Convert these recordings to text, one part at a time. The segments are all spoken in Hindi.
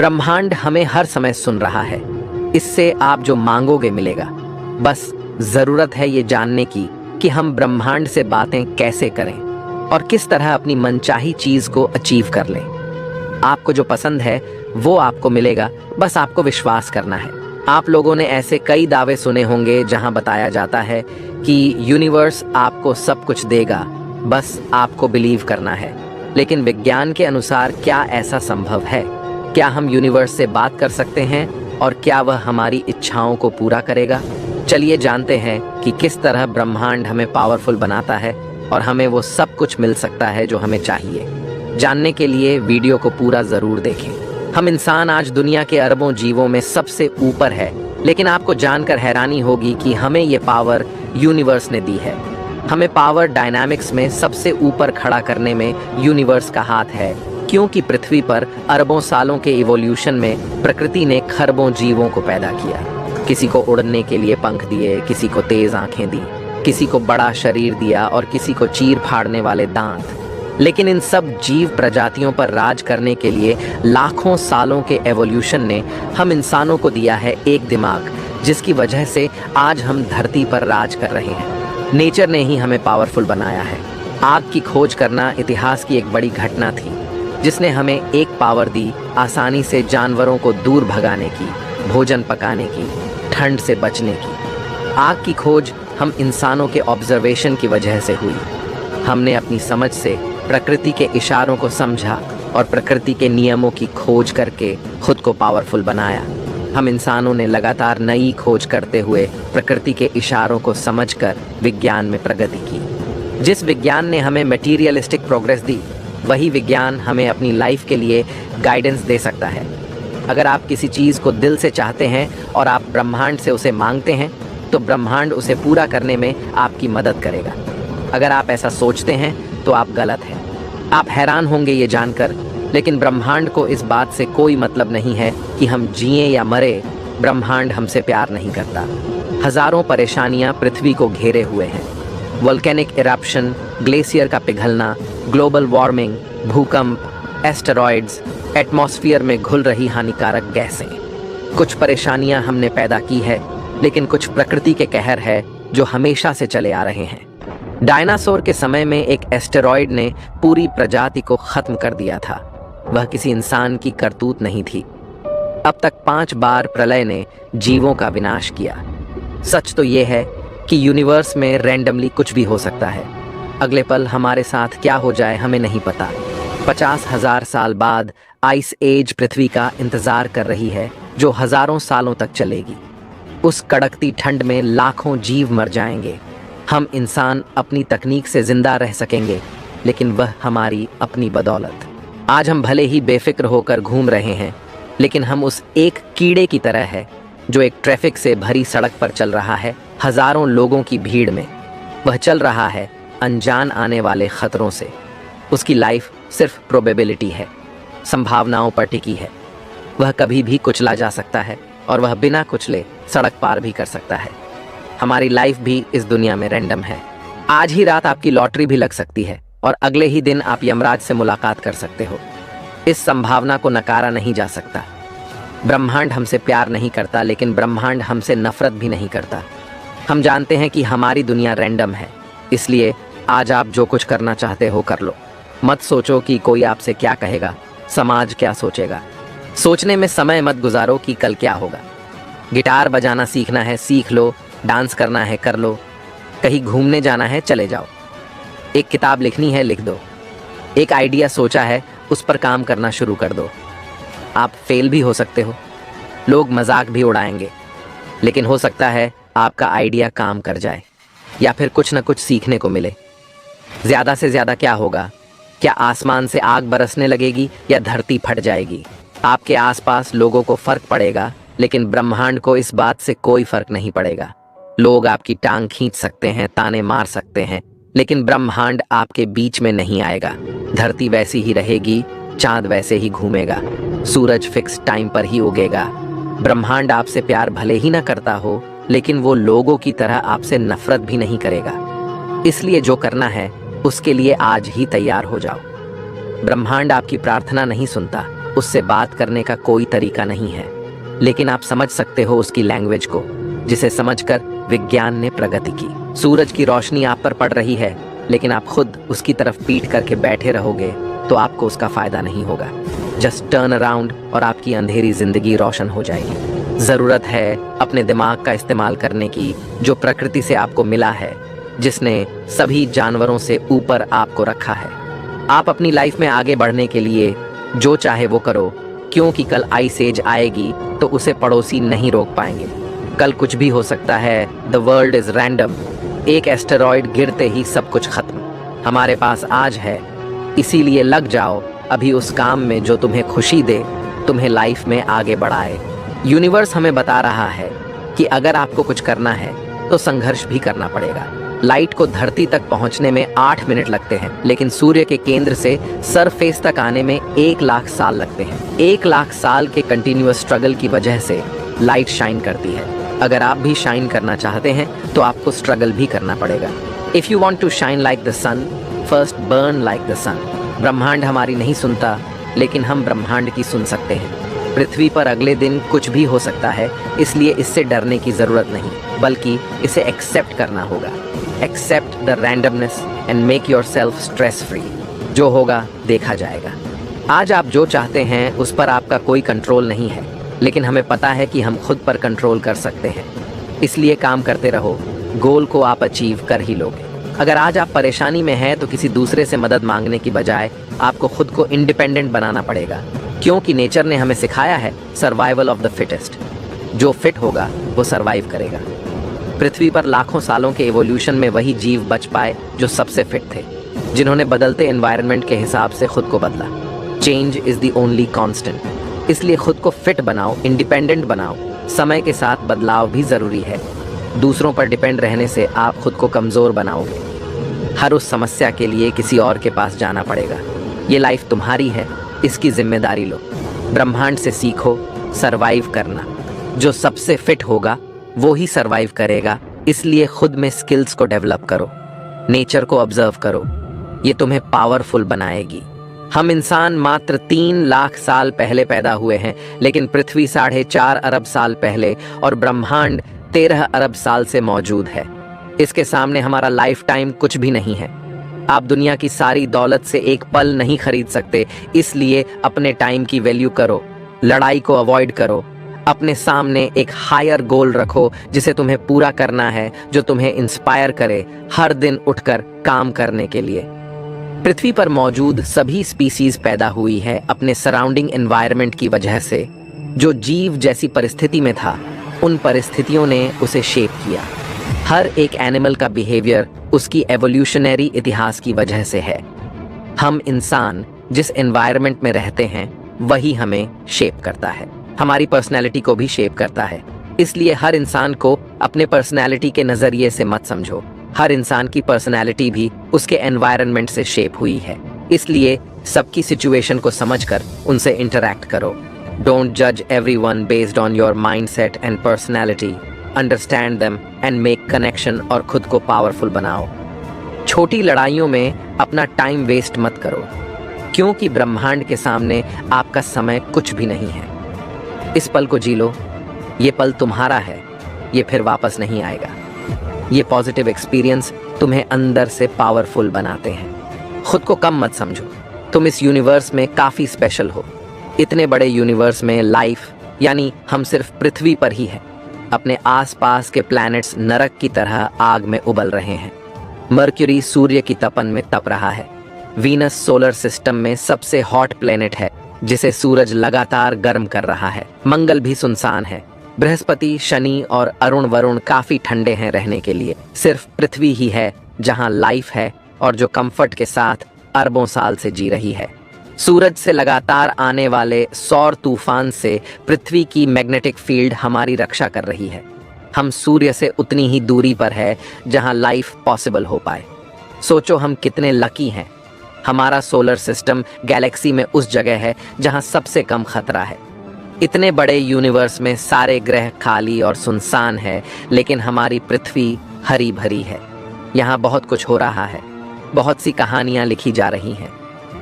ब्रह्मांड हमें हर समय सुन रहा है। इससे आप जो मांगोगे मिलेगा। बस जरूरत है ये जानने की कि हम ब्रह्मांड से बातें कैसे करें और किस तरह अपनी मनचाही चीज को अचीव कर लें। आपको जो पसंद है वो आपको मिलेगा, बस आपको विश्वास करना है। आप लोगों ने ऐसे कई दावे सुने होंगे जहां बताया जाता है कि यूनिवर्स आपको सब कुछ देगा, बस आपको बिलीव करना है। लेकिन विज्ञान के अनुसार क्या ऐसा संभव है? क्या हम यूनिवर्स से बात कर सकते हैं और क्या वह हमारी इच्छाओं को पूरा करेगा? चलिए जानते हैं कि किस तरह ब्रह्मांड हमें पावरफुल बनाता है और हमें वो सब कुछ मिल सकता है जो हमें चाहिए। जानने के लिए वीडियो को पूरा जरूर देखें। हम इंसान आज दुनिया के अरबों जीवों में सबसे ऊपर है, लेकिन आपको जानकर हैरानी होगी कि हमें ये पावर यूनिवर्स ने दी है। हमें पावर डायनामिक्स में सबसे ऊपर खड़ा करने में यूनिवर्स का हाथ है, क्योंकि पृथ्वी पर अरबों सालों के इवोल्यूशन में प्रकृति ने खरबों जीवों को पैदा किया। किसी को उड़ने के लिए पंख दिए, किसी को तेज आंखें दी, किसी को बड़ा शरीर दिया और किसी को चीर फाड़ने वाले दांत। लेकिन इन सब जीव प्रजातियों पर राज करने के लिए लाखों सालों के एवोल्यूशन ने हम इंसानों को दिया है एक दिमाग, जिसकी वजह से आज हम धरती पर राज कर रहे हैं। नेचर ने ही हमें पावरफुल बनाया है। आग की खोज करना इतिहास की एक बड़ी घटना थी, जिसने हमें एक पावर दी, आसानी से जानवरों को दूर भगाने की, भोजन पकाने की, ठंड से बचने की। आग की खोज हम इंसानों के ऑब्जर्वेशन की वजह से हुई। हमने अपनी समझ से प्रकृति के इशारों को समझा और प्रकृति के नियमों की खोज करके खुद को पावरफुल बनाया। हम इंसानों ने लगातार नई खोज करते हुए प्रकृति के इशारों को समझकर विज्ञान में प्रगति की। जिस विज्ञान ने हमें मटीरियलिस्टिक प्रोग्रेस दी, वही विज्ञान हमें अपनी लाइफ के लिए गाइडेंस दे सकता है। अगर आप किसी चीज़ को दिल से चाहते हैं और आप ब्रह्मांड से उसे मांगते हैं, तो ब्रह्मांड उसे पूरा करने में आपकी मदद करेगा। अगर आप ऐसा सोचते हैं तो आप गलत हैं। आप हैरान होंगे ये जानकर, लेकिन ब्रह्मांड को इस बात से कोई मतलब नहीं है कि हम जिए या मरे। ब्रह्मांड हमसे प्यार नहीं करता। हजारों परेशानियां पृथ्वी को घेरे हुए हैं। वोल्केनिक इरप्शन, ग्लेशियर का पिघलना, ग्लोबल वार्मिंग, भूकंप, एस्टेरॉइड्स, एटमॉस्फेयर में घुल रही हानिकारक गैसें। कुछ परेशानियां हमने पैदा की है, लेकिन कुछ प्रकृति के कहर है जो हमेशा से चले आ रहे हैं। डायनासोर के समय में एक एस्टेरॉइड ने पूरी प्रजाति को खत्म कर दिया था। वह किसी इंसान की करतूत नहीं थी। अब तक 5 बार प्रलय ने जीवों का विनाश किया। सच तो यह है कि यूनिवर्स में रैंडमली कुछ भी हो सकता है। अगले पल हमारे साथ क्या हो जाए हमें नहीं पता। 50,000 साल बाद आइस एज पृथ्वी का इंतजार कर रही है, जो हजारों सालों तक चलेगी। उस कड़कती ठंड में लाखों जीव मर जाएंगे। हम इंसान अपनी तकनीक से जिंदा रह सकेंगे, लेकिन वह हमारी अपनी बदौलत। आज हम भले ही बेफिक्र होकर घूम रहे हैं, लेकिन हम उस एक कीड़े की तरह है जो एक ट्रैफिक से भरी सड़क पर चल रहा है, हजारों लोगों की भीड़ में। वह चल रहा है अनजान आने वाले खतरों से। उसकी लाइफ सिर्फ प्रोबेबिलिटी है, संभावनाओं पर टिकी है। वह कभी भी कुचला जा सकता है और वह बिना कुचले सड़क पार भी कर सकता है। हमारी लाइफ भी इस दुनिया में रैंडम है। आज ही रात आपकी लॉटरी भी लग सकती है और अगले ही दिन आप यमराज से मुलाकात कर सकते हो। इस संभावना को नकारा नहीं जा सकता। ब्रह्मांड हमसे प्यार नहीं करता, लेकिन ब्रह्मांड हमसे नफरत भी नहीं करता। हम जानते हैं कि हमारी दुनिया रैंडम है, इसलिए आज आप जो कुछ करना चाहते हो कर लो। मत सोचो कि कोई आपसे क्या कहेगा, समाज क्या सोचेगा। सोचने में समय मत गुजारो कि कल क्या होगा। गिटार बजाना सीखना है सीख लो, डांस करना है कर लो, कहीं घूमने जाना है चले जाओ, एक किताब लिखनी है लिख दो, एक आइडिया सोचा है उस पर काम करना शुरू कर दो। आप फेल भी हो सकते हो, लोग मजाक भी उड़ाएंगे, लेकिन हो सकता है आपका आइडिया काम कर जाए या फिर कुछ न कुछ सीखने को मिले। ज़्यादा से ज़्यादा क्या होगा? क्या आसमान से आग बरसने लगेगी या धरती फट जाएगी? आपके आसपास लोगों को फर्क पड़ेगा, लेकिन ब्रह्मांड को इस बात से कोई फर्क नहीं पड़ेगा। लोग आपकी टांग खींच सकते हैं, ताने मार सकते हैं, लेकिन ब्रह्मांड आपके बीच में नहीं आएगा। धरती वैसी ही रहेगी, चांद वैसे ही घूमेगा, सूरज फिक्स टाइम पर ही उगेगा। ब्रह्मांड आपसे प्यार भले ही ना करता हो, लेकिन वो लोगों की तरह आपसे नफरत भी नहीं करेगा। इसलिए जो करना है उसके लिए आज ही तैयार हो जाओ। ब्रह्मांड आपकी प्रार्थना नहीं सुनता, उससे बात करने का कोई तरीका नहीं है, लेकिन आप समझ सकते हो उसकी लैंग्वेज को, जिसे समझकर विज्ञान ने प्रगति की। सूरज की रोशनी आप पर पड़ रही है, लेकिन आप खुद उसकी तरफ पीठ करके बैठे रहोगे तो आपको उसका फायदा नहीं होगा। जस्ट टर्न अराउंड और आपकी अंधेरी जिंदगी रोशन हो जाएगी। जरूरत है अपने दिमाग का इस्तेमाल करने की, जो प्रकृति से आपको मिला है, जिसने सभी जानवरों से ऊपर आपको रखा है। आप अपनी लाइफ में आगे बढ़ने के लिए जो चाहे वो करो, क्योंकि कल आइस एज आएगी तो उसे पड़ोसी नहीं रोक पाएंगे। कल कुछ भी हो सकता है। The world is random. एक एस्टेरॉयड गिरते ही सब कुछ खत्म। हमारे पास आज है, इसीलिए लग जाओ अभी उस काम में जो तुम्हें खुशी दे, तुम्हें लाइफ में आगे बढ़ाए। यूनिवर्स हमें बता रहा है कि अगर आपको कुछ करना है तो संघर्ष भी करना पड़ेगा। लाइट को धरती तक पहुंचने में 8 मिनट लगते हैं, लेकिन सूर्य के केंद्र से सरफेस तक आने में 1 लाख साल लगते हैं। 1 लाख साल के कंटिन्यूअस स्ट्रगल की वजह से लाइट शाइन करती है। अगर आप भी शाइन करना चाहते हैं तो आपको स्ट्रगल भी करना पड़ेगा। If you want to shine like the sun, first burn like the sun. ब्रह्मांड हमारी नहीं सुनता, लेकिन हम ब्रह्मांड की सुन सकते हैं। पृथ्वी पर अगले दिन कुछ भी हो सकता है, इसलिए इससे डरने की जरूरत नहीं, बल्कि इसे एक्सेप्ट करना होगा। Accept the randomness and make yourself stress free. जो होगा देखा जाएगा। आज आप जो चाहते हैं उस पर आपका कोई कंट्रोल नहीं है, लेकिन हमें पता है कि हम खुद पर कंट्रोल कर सकते हैं। इसलिए काम करते रहो, गोल को आप अचीव कर ही लोगे। अगर आज आप परेशानी में हैं तो किसी दूसरे से मदद मांगने की बजाय आपको खुद को इंडिपेंडेंट बनाना पड़ेगा, क्योंकि नेचर ने हमें सिखाया है सर्वाइवल ऑफ द फिटेस्ट। जो फिट होगा वो सर्वाइव करेगा। पृथ्वी पर लाखों सालों के एवोल्यूशन में वही जीव बच पाए जो सबसे फिट थे, जिन्होंने बदलते एनवायरनमेंट के हिसाब से खुद को बदला। Change is the only constant. इसलिए खुद को फिट बनाओ, इंडिपेंडेंट बनाओ। समय के साथ बदलाव भी जरूरी है। दूसरों पर डिपेंड रहने से आप खुद को कमजोर बनाओगे। हर उस समस्या के लिए किसी और के पास जाना पड़ेगा। ये लाइफ तुम्हारी है, इसकी जिम्मेदारी लो। ब्रह्मांड से सीखो सरवाइव करना। जो सबसे फिट होगा वो ही सरवाइव करेगा। इसलिए खुद में स्किल्स को डेवलप करो, नेचर को ऑब्जर्व करो। ये तुम्हें पावरफुल बनाएगी। हम इंसान मात्र 3 लाख साल पहले पैदा हुए हैं, लेकिन पृथ्वी 4.5 अरब साल पहले और ब्रह्मांड 13 अरब साल से मौजूद है। इसके सामने हमारा लाइफ टाइम कुछ भी नहीं है। आप दुनिया की सारी दौलत से एक पल नहीं खरीद सकते, इसलिए अपने टाइम की वैल्यू करो। लड़ाई को अवॉइड करो। अपने सामने एक हायर गोल रखो जिसे तुम्हें पूरा करना है, जो तुम्हें इंस्पायर करे हर दिन उठकर काम करने के लिए। पृथ्वी पर मौजूद सभी स्पीसीज पैदा हुई है अपने सराउंडिंग एनवायरनमेंट की वजह से। जो जीव जैसी परिस्थिति में था, उन परिस्थितियों ने उसे शेप किया। हर एक एनिमल का बिहेवियर उसकी एवोल्यूशनरी इतिहास की वजह से है। हम इंसान जिस एनवायरनमेंट में रहते हैं वही हमें शेप करता है, हमारी पर्सनैलिटी को भी शेप करता है। इसलिए हर इंसान को अपने पर्सनैलिटी के नजरिए से मत समझो। हर इंसान की पर्सनैलिटी भी उसके एनवायरनमेंट से शेप हुई है। इसलिए सबकी सिचुएशन को समझकर उनसे इंटरैक्ट करो। डोंट जज everyone based on your mindset and personality. Understand them and make connection और खुद को पावरफुल बनाओ। छोटी लड़ाइयों में अपना टाइम वेस्ट मत करो, क्योंकि ब्रह्मांड के सामने आपका समय कुछ भी नहीं है। इस पल को जी लो। ये पल तुम्हारा है, ये फिर वापस नहीं आएगा। ये पॉजिटिव एक्सपीरियंस तुम्हें अंदर से पावरफुल बनाते हैं। खुद को कम मत समझो। तुम इस यूनिवर्स में काफी स्पेशल हो। इतने बड़े यूनिवर्स में लाइफ यानी हम सिर्फ पृथ्वी पर ही है। अपने आसपास के प्लैनेट्स नरक की तरह आग में उबल रहे हैं। मर्क्यूरी सूर्य की तपन में तप रहा है। वीनस सोलर सिस्टम में सबसे हॉट प्लेनेट है, जिसे सूरज लगातार गर्म कर रहा है। मंगल भी सुनसान है। बृहस्पति, शनि और अरुण वरुण काफी ठंडे हैं रहने के लिए। सिर्फ पृथ्वी ही है जहां लाइफ है और जो कंफर्ट के साथ अरबों साल से जी रही है। सूरज से लगातार आने वाले सौर तूफान से पृथ्वी की मैग्नेटिक फील्ड हमारी रक्षा कर रही है। हम सूर्य से उतनी ही दूरी पर है जहां लाइफ पॉसिबल हो पाए। सोचो हम कितने लकी हैं। हमारा सोलर सिस्टम गैलेक्सी में उस जगह है जहां सबसे कम खतरा है। इतने बड़े यूनिवर्स में सारे ग्रह खाली और सुनसान है, लेकिन हमारी पृथ्वी हरी भरी है। यहाँ बहुत कुछ हो रहा है। बहुत सी कहानियां लिखी जा रही हैं।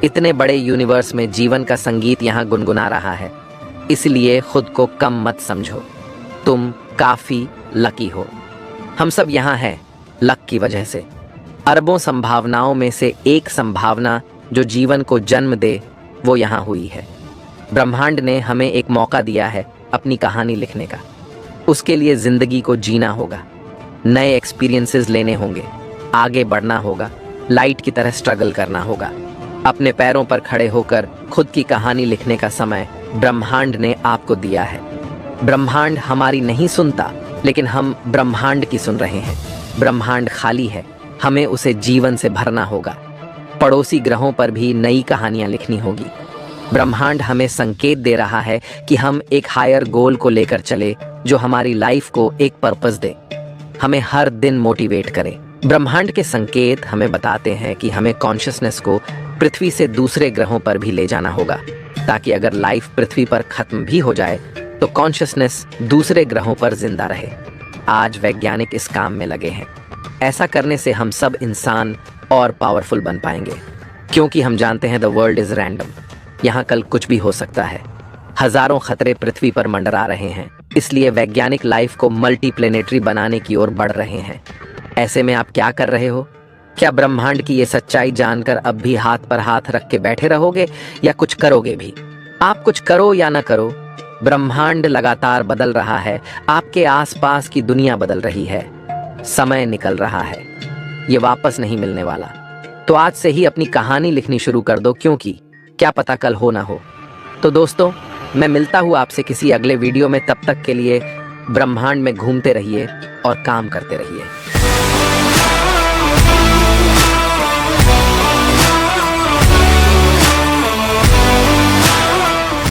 इतने बड़े यूनिवर्स में जीवन का संगीत यहाँ गुनगुना रहा है, इसलिए खुद को कम मत समझो। तुम काफी लकी हो। हम सब यहाँ हैं लक की वजह से। अरबों संभावनाओं में से एक संभावना जो जीवन को जन्म दे वो यहाँ हुई है। ब्रह्मांड ने हमें एक मौका दिया है अपनी कहानी लिखने का। उसके लिए जिंदगी को जीना होगा, नए एक्सपीरियंसेस लेने होंगे, आगे बढ़ना होगा, लाइट की तरह स्ट्रगल करना होगा। अपने पैरों पर खड़े होकर खुद की कहानी लिखने का समय ब्रह्मांड ने आपको दिया है। ब्रह्मांड हमारी नहीं सुनता, लेकिन हम ब्रह्मांड की सुन रहे हैं। ब्रह्मांड खाली है, हमें उसे जीवन से भरना होगा। पड़ोसी ग्रहों पर भी नई कहानियां लिखनी होगी। ब्रह्मांड हमें संकेत दे रहा है कि हम एक हायर गोल को लेकर चले जो हमारी लाइफ को एक पर्पस दे, हमें हर दिन मोटिवेट करे। ब्रह्मांड के संकेत हमें बताते हैं कि हमें कॉन्शियसनेस को पृथ्वी से दूसरे ग्रहों पर भी ले जाना होगा, ताकि अगर लाइफ पृथ्वी पर खत्म भी हो जाए तो कॉन्शियसनेस दूसरे ग्रहों पर जिंदा रहे। आज वैज्ञानिक इस काम में लगे हैं। ऐसा करने से हम सब इंसान और पावरफुल बन पाएंगे, क्योंकि हम जानते हैं द वर्ल्ड इज रैंडम। यहाँ कल कुछ भी हो सकता है। हजारों खतरे पृथ्वी पर मंडरा रहे हैं, इसलिए वैज्ञानिक लाइफ को मल्टीप्लेनेटरी बनाने की ओर बढ़ रहे हैं। ऐसे में आप क्या कर रहे हो? क्या ब्रह्मांड की ये सच्चाई जानकर अब भी हाथ पर हाथ रख के बैठे रहोगे या कुछ करोगे भी? आप कुछ करो या ना करो, ब्रह्मांड लगातार बदल रहा है। आपके आसपास की दुनिया बदल रही है। समय निकल रहा है, ये वापस नहीं मिलने वाला। तो आज से ही अपनी कहानी लिखनी शुरू कर दो, क्योंकि क्या पता कल हो ना हो। तो दोस्तों, मैं मिलता हूँ आपसे किसी अगले वीडियो में। तब तक के लिए ब्रह्मांड में घूमते रहिए और काम करते रहिए।